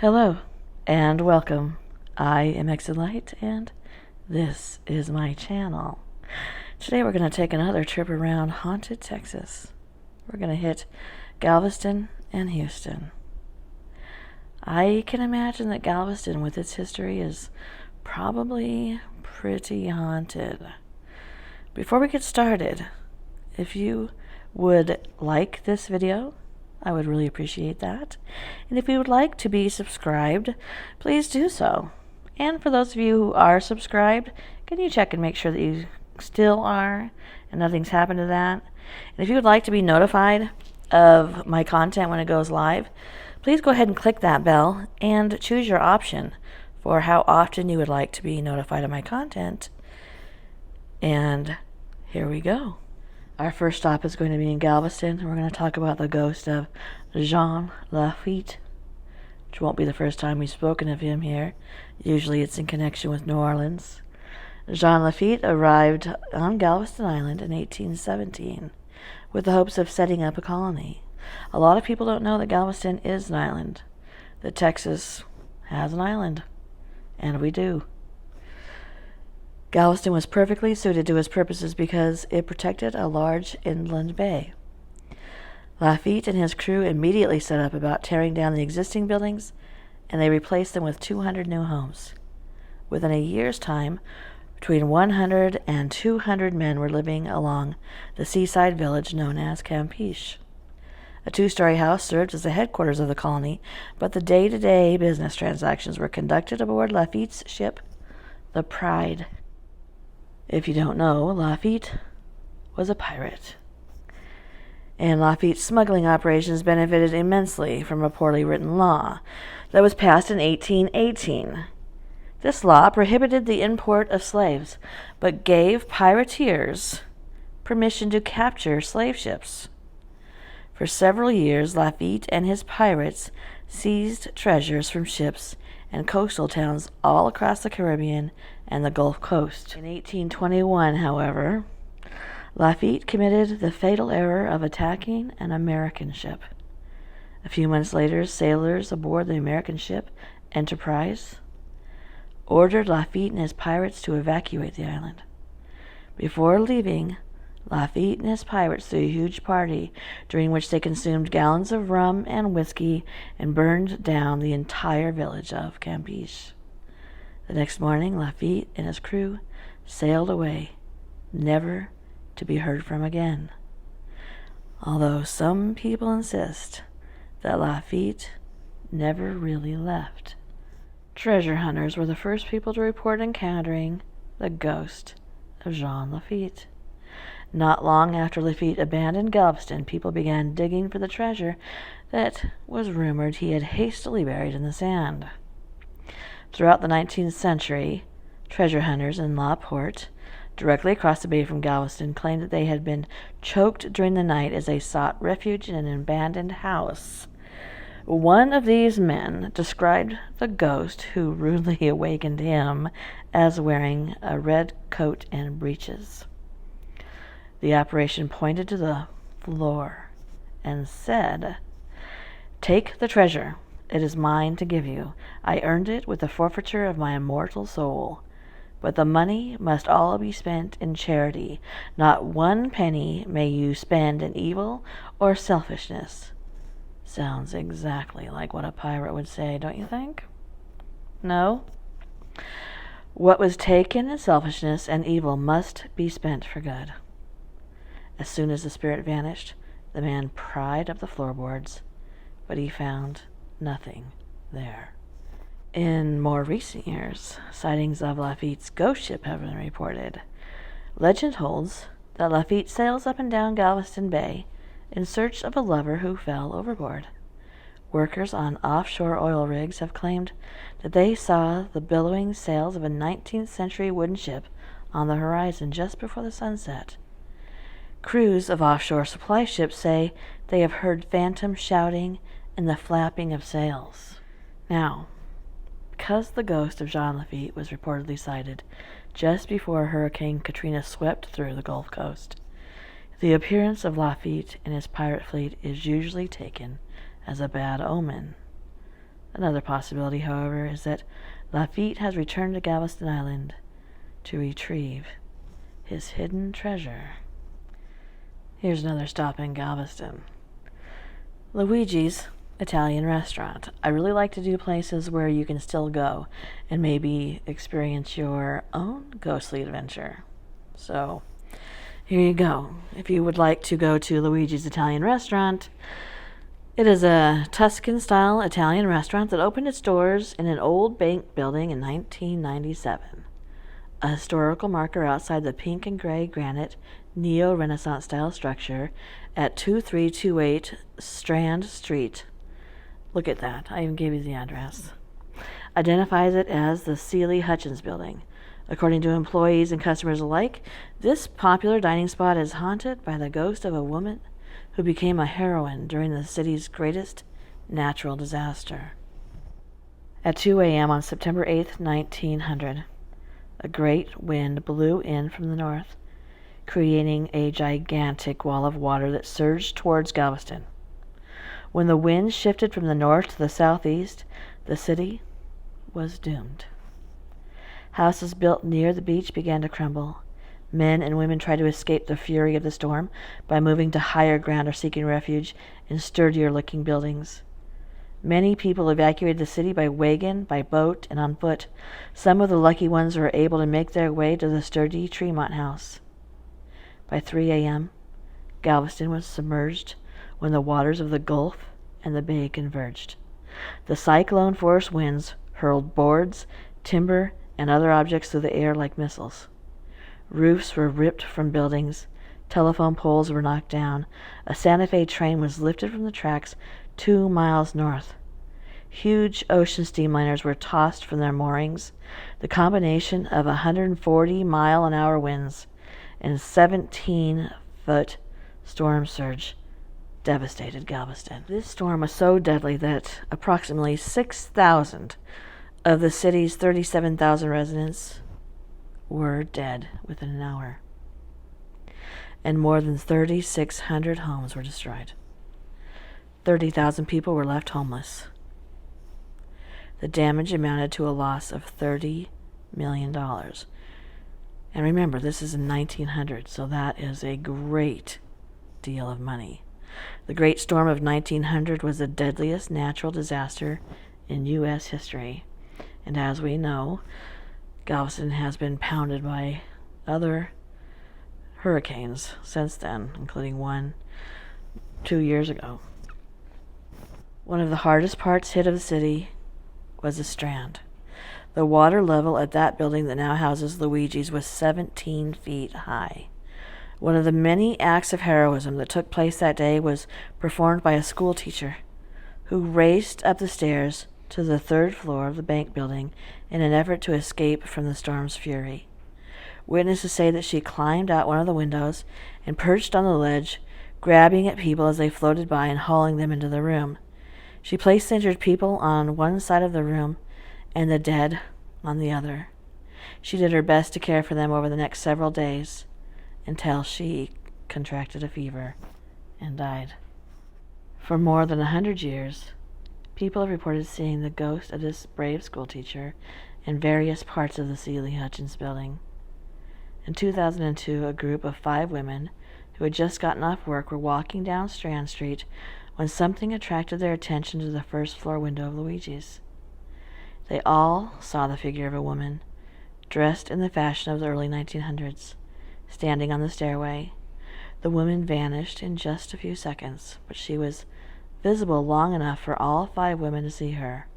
Hello, and welcome. I am Light, and this is my channel. Today we're going to take another trip around haunted Texas. We're going to hit Galveston and Houston. I can imagine that Galveston, with its history, is probably pretty haunted. Before we get started, if you would like this video, I would really appreciate that. And if you would like to be subscribed, please do so. And for those of you who are subscribed, can you check and make sure that you still are and nothing's happened to that? And if you would like to be notified of my content when it goes live, please go ahead and click that bell and choose your option for how often you would like to be notified of my content. And here we go. Our first stop is going to be in Galveston. We're going to talk about the ghost of Jean Lafitte, which won't be the first time we've spoken of him here. Usually it's in connection with New Orleans. Jean Lafitte arrived on Galveston Island in 1817 with the hopes of setting up a colony. A lot of people don't know that Galveston is an island, that Texas has an island, and we do. Galveston was perfectly suited to his purposes because it protected a large inland bay. Lafitte and his crew immediately set up about tearing down the existing buildings, and they replaced them with 200 new homes. Within a year's time, between 100 and 200 men were living along the seaside village known as Campeche. A two-story house served as the headquarters of the colony, but the day-to-day business transactions were conducted aboard Lafitte's ship, the Pride. If you don't know, Lafitte was a pirate. And Lafitte's smuggling operations benefited immensely from a poorly written law that was passed in 1818. This law prohibited the import of slaves, but gave privateers permission to capture slave ships. For several years, Lafitte and his pirates seized treasures from ships and coastal towns all across the Caribbean and the Gulf Coast. In 1821, however, Lafitte committed the fatal error of attacking an American ship. A few months later, sailors aboard the American ship Enterprise ordered Lafitte and his pirates to evacuate the island. Before leaving, Lafitte and his pirates threw a huge party during which they consumed gallons of rum and whiskey and burned down the entire village of Campeche. The next morning, Lafitte and his crew sailed away, never to be heard from again. Although some people insist that Lafitte never really left. Treasure hunters were the first people to report encountering the ghost of Jean Lafitte. Not long after Lafitte abandoned Galveston, people began digging for the treasure that was rumored he had hastily buried in the sand. Throughout the 19th century, treasure hunters in La Porte, directly across the bay from Galveston, claimed that they had been choked during the night as they sought refuge in an abandoned house. One of these men described the ghost who rudely awakened him as wearing a red coat and breeches. The apparition pointed to the floor and said, "Take the treasure. It is mine to give you. I earned it with the forfeiture of my immortal soul. But the money must all be spent in charity. Not one penny may you spend in evil or selfishness." Sounds exactly like what a pirate would say, don't you think? No? What was taken in selfishness and evil must be spent for good. As soon as the spirit vanished, the man pried up the floorboards, but he found nothing there. In more recent years, sightings of Lafitte's ghost ship have been reported. Legend holds that Lafitte sails up and down Galveston Bay in search of a lover who fell overboard. Workers on offshore oil rigs have claimed that they saw the billowing sails of a 19th century wooden ship on the horizon just before the sunset. Crews of offshore supply ships say they have heard phantom shouting and the flapping of sails. Now, because the ghost of Jean Lafitte was reportedly sighted just before Hurricane Katrina swept through the Gulf Coast, the appearance of Lafitte and his pirate fleet is usually taken as a bad omen. Another possibility, however, is that Lafitte has returned to Galveston Island to retrieve his hidden treasure. Here's another stop in Galveston. Luigis Italian restaurant. I really like to do places where you can still go and maybe experience your own ghostly adventure. So, here you go. If you would like to go to Luigis Italian restaurant, it is a Tuscan-style Italian restaurant that opened its doors in an old bank building in 1997. A historical marker outside the pink and gray granite neo-Renaissance style structure at 2328 Strand Street. Look at that. I even gave you the address. Identifies it as the Seeley Hutchins Building. According to employees and customers alike, this popular dining spot is haunted by the ghost of a woman who became a heroine during the city's greatest natural disaster. At 2 a.m. on September 8, 1900, a great wind blew in from the north, creating a gigantic wall of water that surged towards Galveston. When the wind shifted from the north to the southeast, the city was doomed. Houses built near the beach began to crumble. Men and women tried to escape the fury of the storm by moving to higher ground or seeking refuge in sturdier-looking buildings. Many people evacuated the city by wagon, by boat, and on foot. Some of the lucky ones were able to make their way to the sturdy Tremont House. By 3 a.m., Galveston was submerged when the waters of the Gulf and the bay converged. The cyclone-force winds hurled boards, timber, and other objects through the air like missiles. Roofs were ripped from buildings. Telephone poles were knocked down. A Santa Fe train was lifted from the tracks 2 miles north. Huge ocean steamliners were tossed from their moorings. The combination of 140-mile-an-hour winds and 17-foot storm surge devastated Galveston. This storm was so deadly that approximately 6,000 of the city's 37,000 residents were dead within an hour, and more than 3,600 homes were destroyed. 30,000 people were left homeless. The damage amounted to a loss of $30 million. And remember, this is in 1900, so that is a great deal of money. The Great Storm of 1900 was the deadliest natural disaster in U.S. history. And as we know, Galveston has been pounded by other hurricanes since then, including one 2 years ago. One of the hardest parts hit of the city was the Strand. The water level at that building that now houses Luigis was 17 feet high. One of the many acts of heroism that took place that day was performed by a school teacher who raced up the stairs to the 3rd floor of the bank building in an effort to escape from the storm's fury. Witnesses say that she climbed out one of the windows and perched on the ledge, grabbing at people as they floated by and hauling them into the room. She placed the injured people on one side of the room and the dead on the other. She did her best to care for them over the next several days until she contracted a fever and died. For more than 100 years, people have reported seeing the ghost of this brave schoolteacher in various parts of the Seeley Hutchins building. In 2002, a group of 5 women who had just gotten off work were walking down Strand Street when something attracted their attention to the 1st floor window of Luigis. They all saw the figure of a woman, dressed in the fashion of the early 1900s, standing on the stairway. The woman vanished in just a few seconds, but she was visible long enough for all 5 women to see her.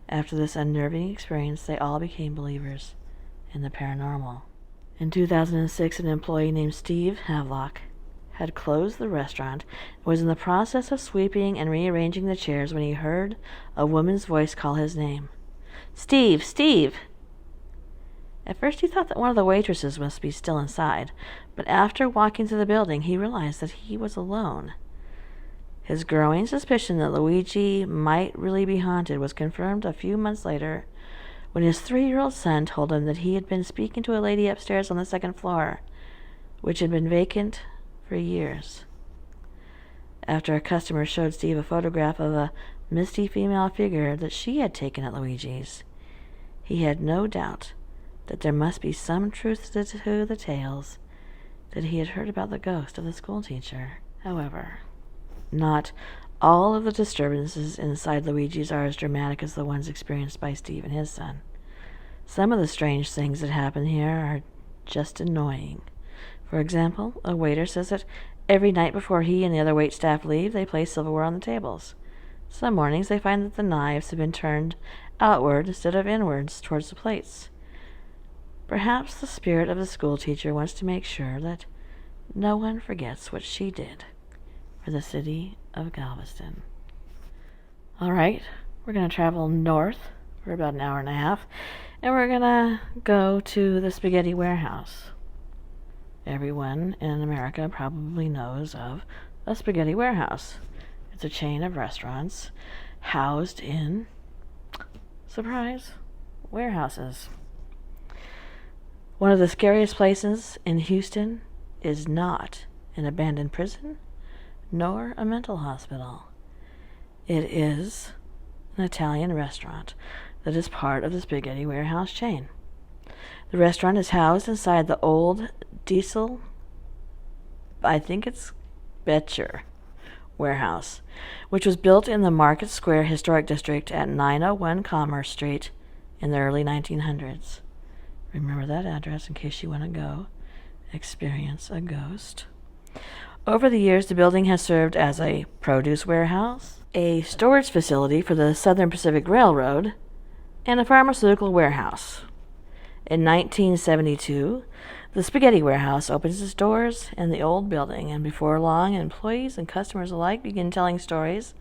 After this unnerving experience, they all became believers in the paranormal. In 2006, an employee named Steve Havelock had closed the restaurant and was in the process of sweeping and rearranging the chairs when he heard a woman's voice call his name. "Steve! Steve!" At first he thought that one of the waitresses must be still inside, but after walking through the building, he realized that he was alone. His growing suspicion that Luigi might really be haunted was confirmed a few months later when his 3-year-old son told him that he had been speaking to a lady upstairs on the 2nd floor, which had been vacant for years. After a customer showed Steve a photograph of a misty female figure that she had taken at Luigi's. He had no doubt that there must be some truth to the tales that he had heard about the ghost of the schoolteacher. However, not all of the disturbances inside Luigi's are as dramatic as the ones experienced by Steve and his son. Some of the strange things that happen here are just annoying. For example, a waiter says that every night before he and the other waitstaff leave, they place silverware on the tables. Some mornings they find that the knives have been turned outward instead of inwards towards the plates. Perhaps the spirit of the schoolteacher wants to make sure that no one forgets what she did for the city of Galveston. All right, we're going to travel north for about an hour and a half, and we're going to go to the Spaghetti Warehouse. Everyone in America probably knows of a Spaghetti Warehouse. It's a chain of restaurants housed in, surprise, warehouses. One of the scariest places in Houston is not an abandoned prison, nor a mental hospital. It is an Italian restaurant that is part of the Spaghetti Warehouse chain. The restaurant is housed inside the old diesel, I think it's Betcher warehouse, which was built in the Market Square Historic District at 901 Commerce Street in the early 1900s. Remember that address in case you want to go experience a ghost. Over the years, the building has served as a produce warehouse, a storage facility for the Southern Pacific Railroad, and a pharmaceutical warehouse. In 1972, the Spaghetti Warehouse opens its doors in the old building, and before long, employees and customers alike begin telling stories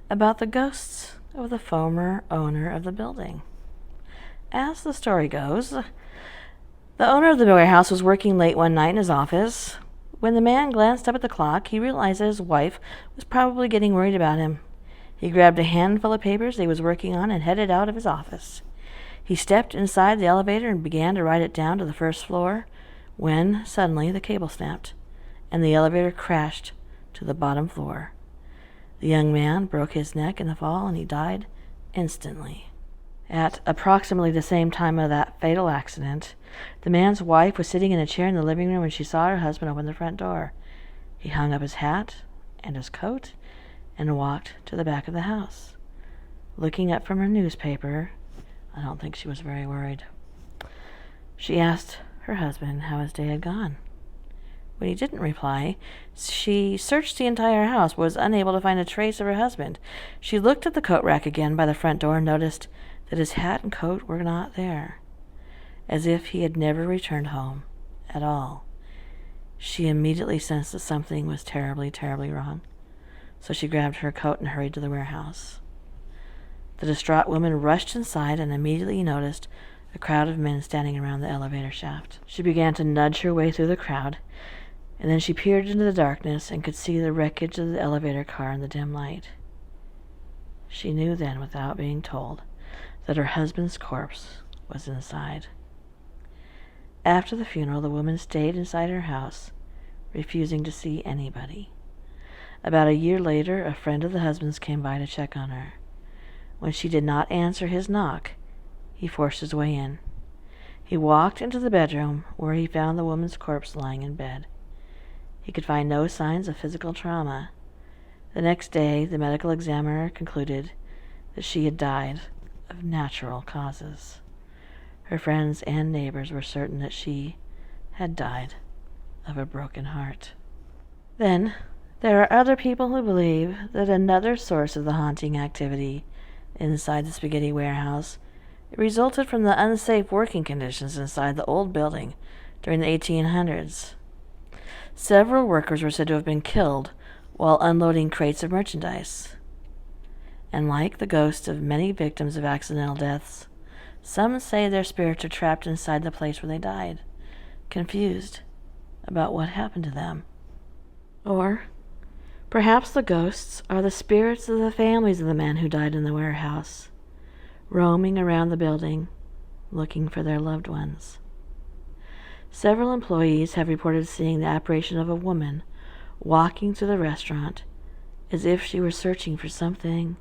about the ghosts of the former owner of the building. As the story goes, the owner of the warehouse was working late one night in his office. When the man glanced up at the clock, he realized that his wife was probably getting worried about him. He grabbed a handful of papers he was working on and headed out of his office. He stepped inside the elevator and began to ride it down to the first floor when suddenly the cable snapped and the elevator crashed to the bottom floor. The young man broke his neck in the fall and he died instantly. At approximately the same time of that fatal accident, the man's wife was sitting in a chair in the living room when she saw her husband open the front door. He hung up his hat and his coat and walked to the back of the house. Looking up from her newspaper, I don't think she was very worried. She asked her husband how his day had gone. When he didn't reply, she searched the entire house, but was unable to find a trace of her husband. She looked at the coat rack again by the front door and noticed that his hat and coat were not there, as if he had never returned home at all. She immediately sensed that something was terribly, terribly wrong, so she grabbed her coat and hurried to the warehouse. The distraught woman rushed inside and immediately noticed a crowd of men standing around the elevator shaft. She began to nudge her way through the crowd, and then she peered into the darkness and could see the wreckage of the elevator car in the dim light. She knew then, without being told, that her husband's corpse was inside. After the funeral, the woman stayed inside her house, refusing to see anybody. About a year later, a friend of the husband's came by to check on her. When she did not answer his knock, he forced his way in. He walked into the bedroom, where he found the woman's corpse lying in bed. He could find no signs of physical trauma. The next day, the medical examiner concluded that she had died of natural causes. Her friends and neighbors were certain that she had died of a broken heart. Then, there are other people who believe that another source of the haunting activity inside the Spaghetti Warehouse resulted from the unsafe working conditions inside the old building during the 1800s. Several workers were said to have been killed while unloading crates of merchandise. And like the ghosts of many victims of accidental deaths, some say their spirits are trapped inside the place where they died, confused about what happened to them. Or perhaps the ghosts are the spirits of the families of the men who died in the warehouse, roaming around the building, looking for their loved ones. Several employees have reported seeing the apparition of a woman walking through the restaurant as if she were searching for something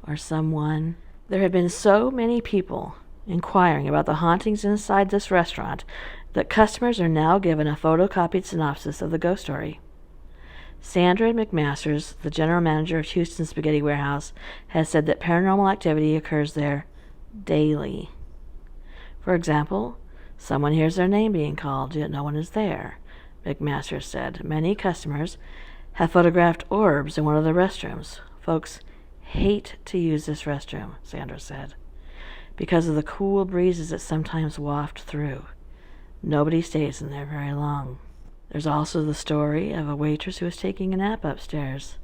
or someone. There have been so many people inquiring about the hauntings inside this restaurant that customers are now given a photocopied synopsis of the ghost story. Sandra McMasters, the general manager of Houston Spaghetti Warehouse, has said that paranormal activity occurs there daily. For example, someone hears their name being called, yet no one is there, McMasters said. Many customers have photographed orbs in one of the restrooms. Folks hate to use this restroom, Sandra said, because of the cool breezes that sometimes waft through. Nobody stays in there very long. There's also the story of a waitress who was taking a nap upstairs.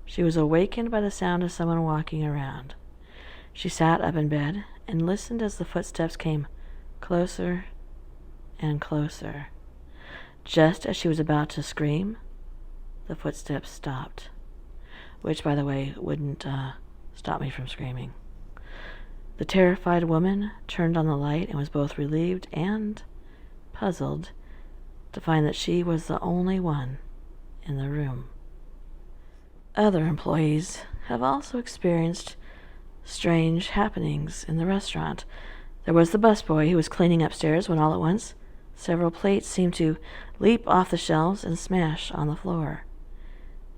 She was awakened by the sound of someone walking around. She sat up in bed and listened as the footsteps came closer and closer. Just as she was about to scream, the footsteps stopped, which, by the way, wouldn't stop me from screaming. The terrified woman turned on the light and was both relieved and puzzled to find that she was the only one in the room. Other employees have also experienced strange happenings in the restaurant. There was the busboy who was cleaning upstairs when all at once several plates seemed to leap off the shelves and smash on the floor.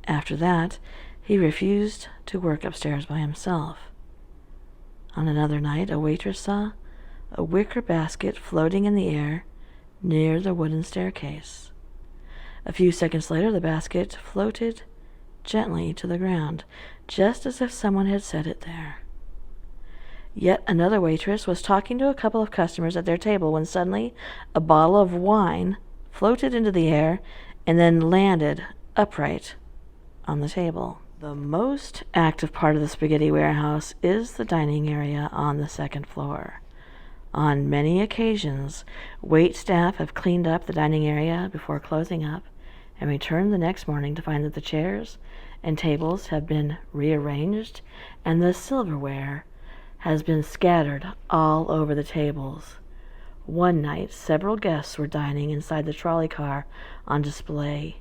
After that, he refused to work upstairs by himself. On another night, a waitress saw a wicker basket floating in the air near the wooden staircase. A few seconds later, the basket floated gently to the ground, just as if someone had set it there. Yet another waitress was talking to a couple of customers at their table when suddenly a bottle of wine floated into the air and then landed upright on the table. The most active part of the Spaghetti Warehouse is the dining area on the second floor. On many occasions, wait staff have cleaned up the dining area before closing up and returned the next morning to find that the chairs and tables have been rearranged and the silverware has been scattered all over the tables. One night, several guests were dining inside the trolley car on display,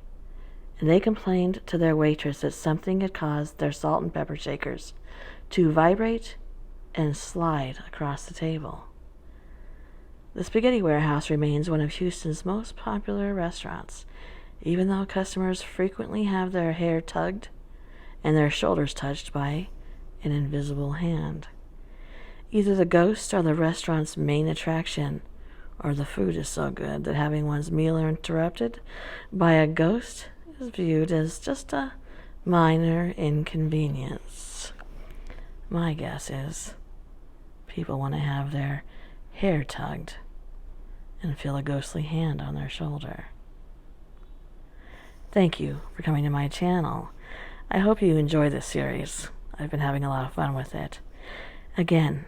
and they complained to their waitress that something had caused their salt and pepper shakers to vibrate and slide across the table. The Spaghetti Warehouse remains one of Houston's most popular restaurants, even though customers frequently have their hair tugged and their shoulders touched by an invisible hand. Either the ghosts are the restaurant's main attraction, or the food is so good that having one's meal interrupted by a ghost is viewed as just a minor inconvenience. My guess is people want to have their hair tugged and feel a ghostly hand on their shoulder. Thank you for coming to my channel. I hope you enjoy this series. I've been having a lot of fun with it. Again,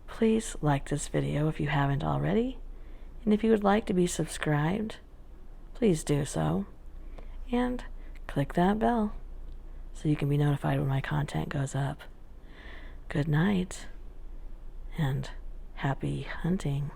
please like this video if you haven't already, and if you would like to be subscribed, please do so, and click that bell so you can be notified when my content goes up. Good night, and happy hunting.